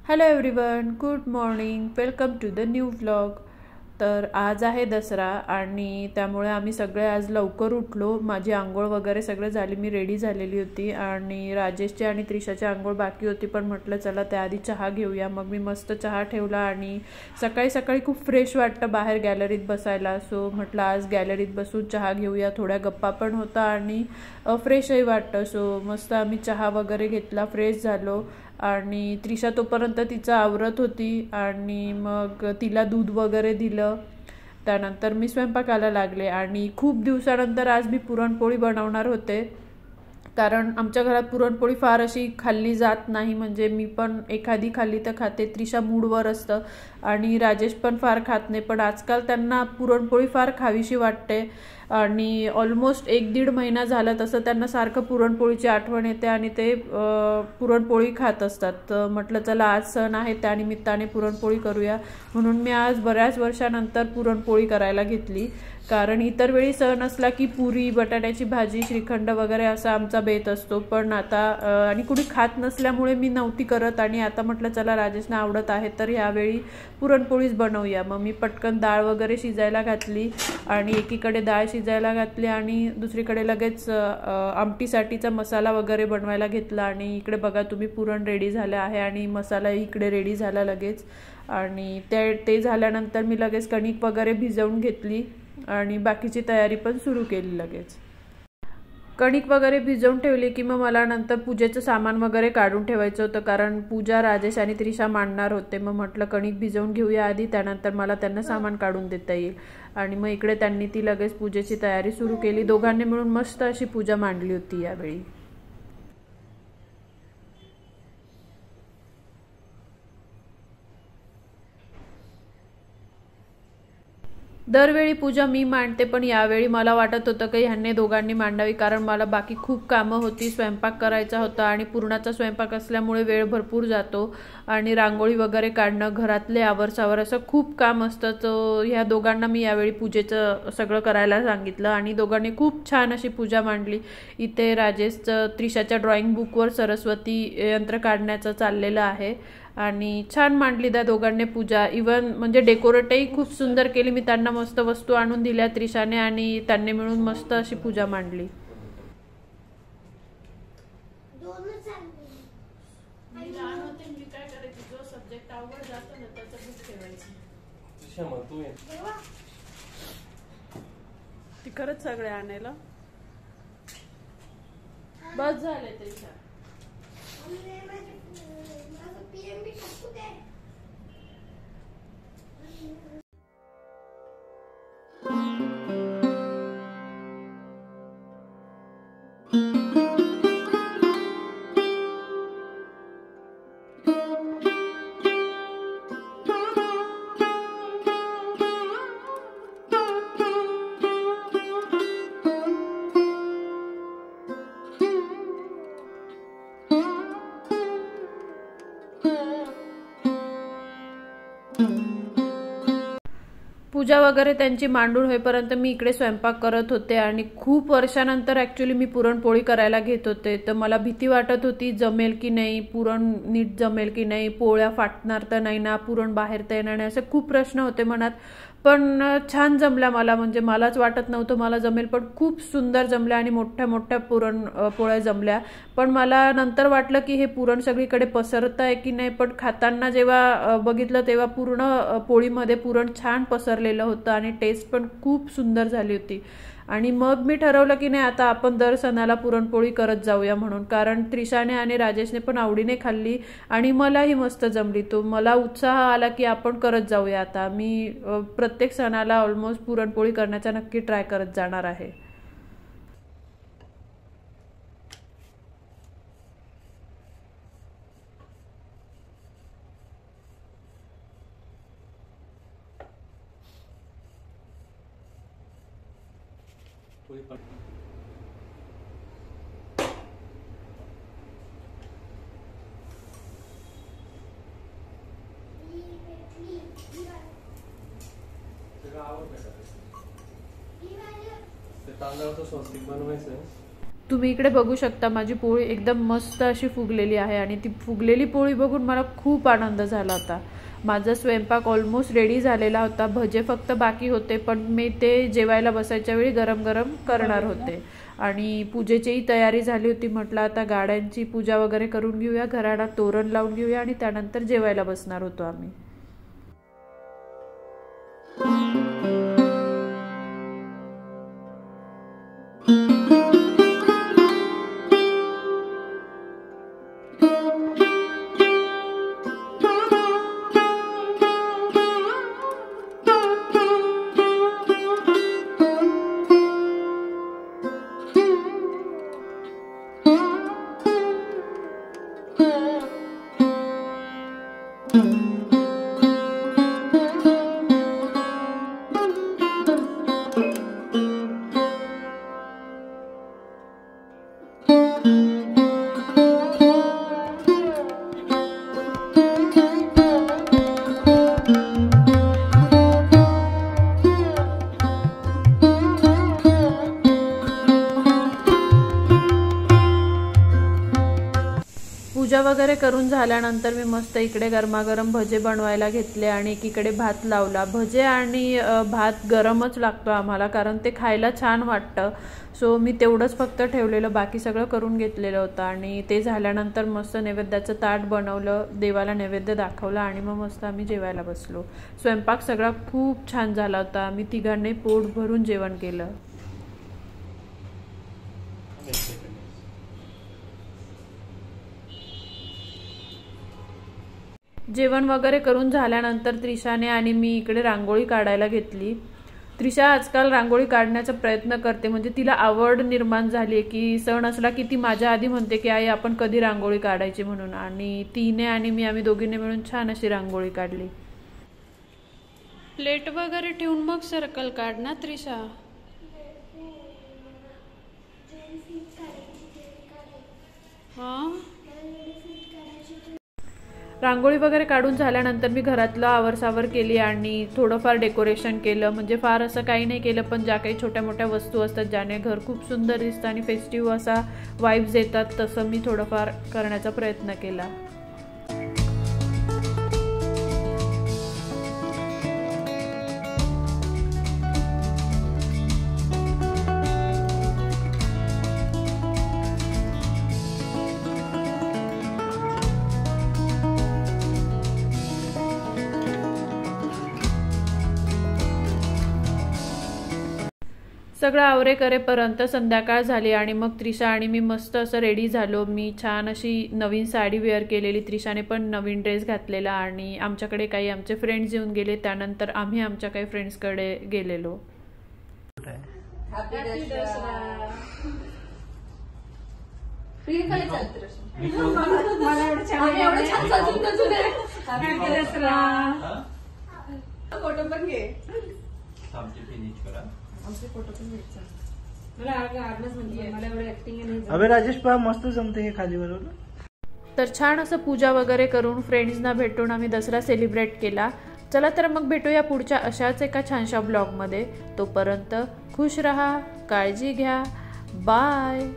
Hello everyone, good morning, welcome to the new vlog. तर आज आहे दसरा आणि त्यामुळे आम्ही सगळे आज लवकर उठलो। माझी आंघोळ वगैरे सगळं झाली, मी रेडी झालेली होती आणि राजेशची आणि त्रिशाची आंघोळ बाकी होती, पण म्हटलं चला त्याआधी चहा घेऊया। मग मी मस्त चहा ठेवला आणि सकाळी सकाळी खूप फ्रेश वाटतं बाहेर गॅलरीत बसायला, सो म्हटलं आज गॅलरीत बसून चहा घेऊया, थोड्या गप्पा पण होता आणि फ्रेशही वाटतं। सो मस्त आम्ही चहा वगैरे घेतला, फ्रेश झालो आणि त्रिशा तोपर्यंत तिचं आवरत होती आणि मग तिला दूध वगैरे दिलं। त्यानंतर मी स्वयंपाकाला लागले आणि खूप दिवसानंतर आज मी पुरणपोळी बनवणार होते, कारण आमच्या घरात पुरणपोळी फार अशी खाल्ली जात नाही। म्हणजे मी पण एखादी खाल्ली तर खाते, त्रिशा मूडवर असतं आणि राजेश पण फार खात नाही, पण आजकाल त्यांना पुरणपोळी फार खावीशी वाटते आणि ऑलमोस्ट 1-1.5 महिना झाला तसं त्यांना सारखं पुरणपोळीची आठवण येते आणि ते पुरणपोळी खात असतात। तर म्हटलं चला आज सण आहे, त्यानिमित्ताने पुरणपोळी करूया, म्हणून मी आज बऱ्याच वर्षानंतर पुरणपोळी करायला घेतली। कारण इतर वेळी सण असला की पुरी, बटाट्याची भाजी, श्रीखंड वगैरे असा आमचा बेत असतो, पण आता आणि कुणी खात नसल्यामुळे मी नव्हती करत आणि आता म्हटलं चला राजेशना आवडत आहे तर यावेळी पुरणपोळीच बनवूया। मग मी पटकन डाळ वगैरे शिजायला घातली आणि एकीकडे डाळ शिजायला घातली आणि दुसरीकडे लगेच आमटीसाठीचा मसाला वगैरे बनवायला घेतला आणि इकडे बघा तुम्ही पुरण रेडी झालं आहे आणि मसाला इकडे रेडी झाला लगेच। आणि ते झाल्यानंतर मी लगेच कणिक वगैरे भिजवून घेतली आणि बाकीची तयारी पण सुरू केली लगेच। कणिक वगैरे भिजवून ठेवली की मग मला नंतर पूजेचं सामान वगैरे काढून ठेवायचं होतं, कारण पूजा राजेश आणि त्रिशा मांडणार होते। मग म्हटलं कणिक भिजवून घेऊया आधी, त्यानंतर मला त्यांना सामान काढून देता येईल। आणि मग इकडे त्यांनी ती लगेच पूजेची तयारी सुरू केली, दोघांनी मिळून मस्त अशी पूजा मांडली होती यावेळी। दरवेळी पूजा मी मांडते, पण यावेळी मला वाटत होतं की ह्यांनी दोघांनी मांडावी, कारण मला बाकी खूप कामं होती, स्वयंपाक करायचा होता आणि पुरणाचा स्वयंपाक असल्यामुळे वेळ भरपूर जातो आणि रांगोळी वगैरे काढणं, घरातले आवरसावर असं खूप काम असतं। तर ह्या दोघांना मी यावेळी पूजेचं सगळं करायला सांगितलं आणि दोघांनी खूप छान अशी पूजा मांडली। इथे राजेशचं त्रिशाच्या ड्रॉइंग बुकवर सरस्वती यंत्र काढण्याचं चाललेलं आहे आणि छान मांडली त्या दोघांनी पूजा। इवन म्हणजे डेकोरेटही खूप सुंदर केली, मी त्यांना मस्त वस्तू आणून दिल्या त्रिशाने आणि त्यांनी मिळून मस्त अशी पूजा मांडली। ती खरंच सगळे आणायला बस झाले त्रिशा। पूजा वगैरे त्यांची मांडून होईपर्यंत मी इकडे स्वयंपाक करत होते आणि खूप वर्षानंतर ॲक्च्युली मी पुरणपोळी करायला घेत होते। तर मला भीती वाटत होती जमेल की नाही, पुरण नीट जमेल की नाही, पोळ्या फाटणार तर नाही ना, पुरण बाहेर तर येणार नाही, असे खूप प्रश्न होते मनात। पण छान जमल्या मला, म्हणजे मलाच वाटत नव्हतं मला जमेल, पण खूप सुंदर जमल्या आणि मोठ्या मोठ्या पोळ्या जमल्या। पण मला नंतर वाटलं की हे पुरण सगळीकडे पसरत आहे की नाही, पण खाताना जेव्हा बघितलं तेव्हा पूर्ण पोळीमध्ये पुरण छान पसरलेलं होतं आणि टेस्ट पण खूप सुंदर झाली होती। आणि मग मी ठरवलं की नाही आता आपण दर सणाला पुरणपोळी करत जाऊया म्हणून, कारण त्रिशाने आणि राजेशने पण आवडीने खाल्ली आणि मलाही मस्त जमली। तो मला उत्साह आला की आपण करत जाऊया। आता मी प्रत्येक सणाला ऑलमोस्ट पुरणपोळी करण्याचा नक्की ट्राय करत जाणार आहे। तांदळाचं स्वस्तिक बनवायचं तुम्ही इकडे बघू शकता माझी पोळी एकदम मस्त अशी फुगलेली आहे आणि ती फुगलेली पोळी बघून मला खूप आनंद झाला होता। माझा स्वयंपाक ऑलमोस्ट रेडी झालेला होता, भजे फक्त बाकी होते, पण मी ते जेवायला बसायच्या वेळी गरम गरम करणार होते आणि पूजेचीही तयारी झाली होती। म्हटलं आता गाड्यांची पूजा वगैरे करून घेऊया, घराला तोरण लावून घेऊया आणि त्यानंतर जेवायला बसणार होतो आम्ही। पूजा वगैरे करून झाल्यानंतर मी मस्त इकडे गरमागरम भजे बनवायला घेतले आणि एकीकडे भात लावला। भजे आणि भात गरमच लागतो आम्हाला, कारण ते खायला छान वाटतं। सो मी तेवढंच फक्त ठेवलेलं, बाकी सगळं करून घेतलेलं होतं आणि ते झाल्यानंतर मस्त नैवेद्याचं ताट बनवलं, देवाला नैवेद्य दाखवला आणि मग मस्त आम्ही जेवायला बसलो। स्वयंपाक सगळा खूप छान झाला होता, आम्ही तिघांनी पोट भरून जेवण केलं। जेवण वगैरे करून झाल्यानंतर त्रिशाने आणि मी इकडे रांगोळी काढायला घेतली। त्रिशा आजकाल रांगोळी काढण्याचा प्रयत्न करते, म्हणजे तिला आवड निर्माण झाली आहे की सण असला की ती माझ्या आधी म्हणते की आई आपण कधी रांगोळी काढायची म्हणून, आणि तिने आणि मी आम्ही दोघींनी मिळून छान अशी रांगोळी काढली। प्लेट वगैरे ठेवून मग सर्कल काढ ना त्रिशा। हां, रांगोळी वगैरे काढून झाल्यानंतर मी घरातलं आवरसावर केली आणि थोडंफार डेकोरेशन केलं। म्हणजे फार असं काही नाही केलं, पण ज्या काही छोट्या मोठ्या वस्तू असतात ज्याने घर खूप सुंदर दिसतं आणि फेस्टिव्ह असा वाइब्स येतात, तसं मी थोडंफार करण्याचा प्रयत्न केला। सगळं आवरे करेपर्यंत संध्याकाळ झाली आणि मग त्रिशा आणि मी मस्त असं रेडी झालो। मी छान अशी नवीन साडी वेअर केलेली, त्रिशाने पण नवीन ड्रेस घातलेला आणि आमच्याकडे काही आमचे फ्रेंड्स येऊन गेले, त्यानंतर आम्ही आमच्या काही फ्रेंड्सकडे गेलेलो। अबे राजेश पा मस्त जमते हे खाली बरोबर। तर छान असं पूजा वगैरे करून फ्रेंड्सना भेटून आम्ही दसरा सेलिब्रेट केला। चला तर मग भेटूया पुढच्या अशाच एका छानशा ब्लॉगमध्ये। तोपर्यंत खुश रहा, काळजी घ्या, बाय।